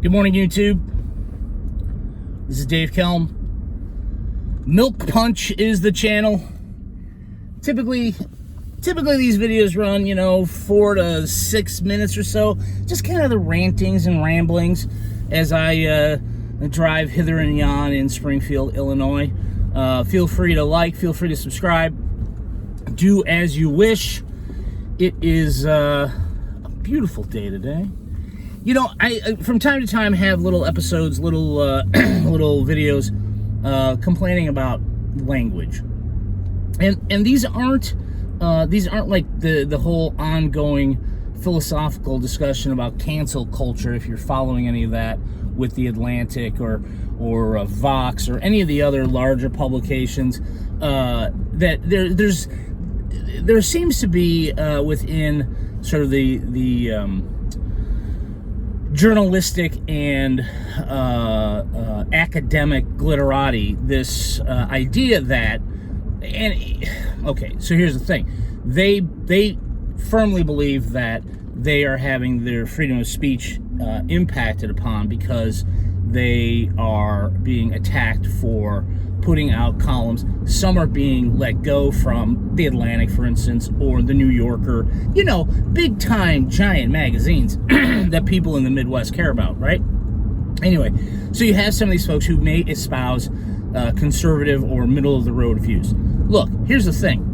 Good morning, YouTube. This is Dave Kelm. Milk Punch is the channel. Typically these videos run, 4 to 6 minutes or so. Just kind of the rantings and ramblings as I drive hither and yon in Springfield, Illinois. Feel free to like, feel free to subscribe. Do as you wish. It is a beautiful day today. I from time to time have little episodes, little videos complaining about language, and these aren't like the whole ongoing philosophical discussion about cancel culture. If you're following any of that with The Atlantic or Vox or any of the other larger publications, that there seems to be within sort of the journalistic and academic glitterati, this idea that, so here's the thing, they firmly believe that they are having their freedom of speech impacted upon because they are being attacked for putting out columns. Some are being let go from The Atlantic, for instance, or The New Yorker, big time giant magazines that people in the Midwest care about, right? Anyway, so you have some of these folks who may espouse conservative or middle of the road views. Look, here's the thing.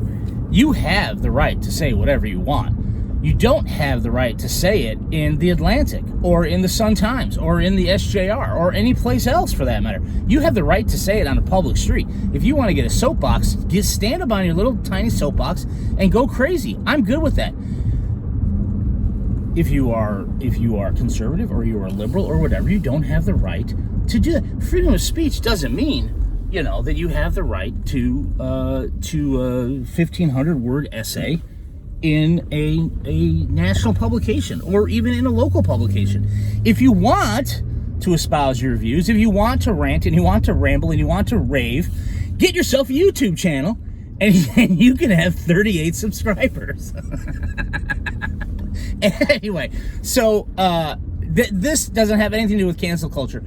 You have the right to say whatever you want. You don't have the right to say it in The Atlantic or in the Sun-Times or in the SJR or any place else for that matter. You have the right to say it on a public street. If you want to get a soapbox, stand up on your little tiny soapbox and go crazy. I'm good with that. If you are conservative or you are liberal or whatever, you don't have the right to do that. Freedom of speech doesn't mean, that you have the right to a 1,500-word essay in a national publication or even in a local publication. If you want to espouse your views, if you want to rant and you want to ramble and you want to rave, get yourself a YouTube channel and you can have 38 subscribers. Anyway, so this doesn't have anything to do with cancel culture.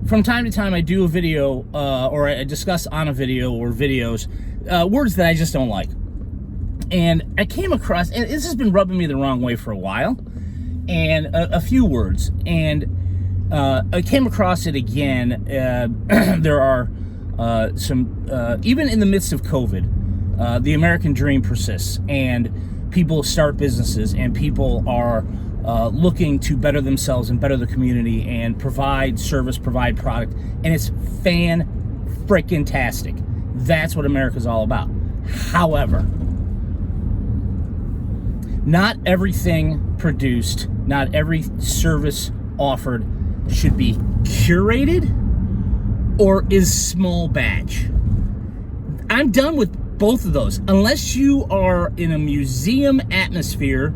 From time to time I do a video or I discuss on a video or videos words that I just don't like. And I came across, and this has been rubbing me the wrong way for a while, and a few words. And I came across it again. There are some, even in the midst of COVID, the American dream persists, and people start businesses, and people are looking to better themselves and better the community and provide service, provide product, and it's fan-freaking-tastic. That's what America's all about. However, not everything produced, not every service offered should be curated or is small batch. I'm done with both of those. Unless you are in a museum atmosphere,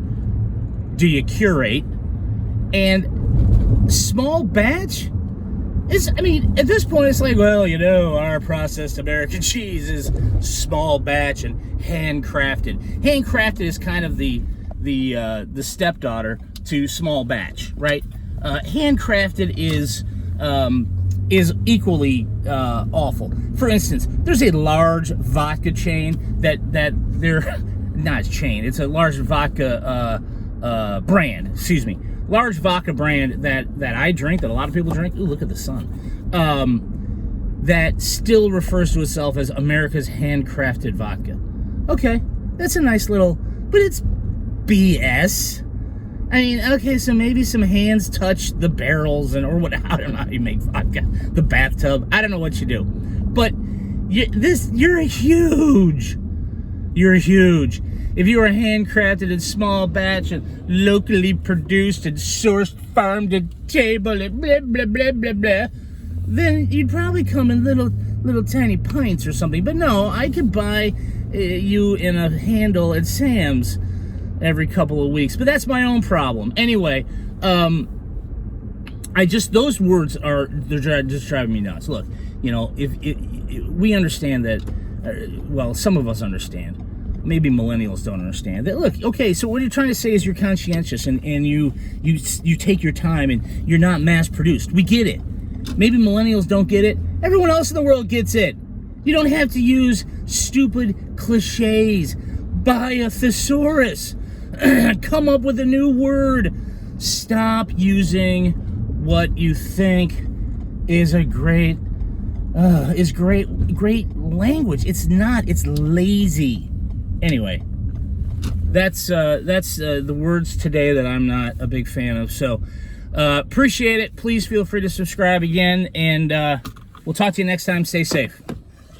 do you curate? And small batch is, at this point it's like, well, our processed American cheese is small batch and handcrafted. Handcrafted is kind of the stepdaughter to small batch, right? Handcrafted is equally awful. For instance, there's a large vodka chain that they're not a chain. It's a large vodka brand. Excuse me, large vodka brand that I drink, that a lot of people drink. Ooh, look at the sun. That still refers to itself as America's handcrafted vodka. Okay, that's a nice little, but it's BS. Okay, so maybe some hands touch the barrels or what? I don't know how you make vodka. The bathtub. I don't know what you do, but you're huge. You're huge. If you were handcrafted and small batch and locally produced and sourced, farmed and tabled and blah blah blah blah blah, then you'd probably come in little tiny pints or something. But no, I could buy you in a handle at Sam's every couple of weeks, but that's my own problem. Anyway, those words they're just driving me nuts. Look, if we understand that, well, some of us understand maybe millennials don't understand that. Look, okay, so what you're trying to say is you're conscientious and you take your time and you're not mass produced. We get it. Maybe millennials don't get it. Everyone else in the world gets it. You don't have to use stupid cliches. Buy a thesaurus. Come up with a new word. Stop using what you think is a great language. It's not. It's lazy. Anyway, that's the words today that I'm not a big fan of. So appreciate it. Please feel free to subscribe again, and we'll talk to you next time. Stay safe.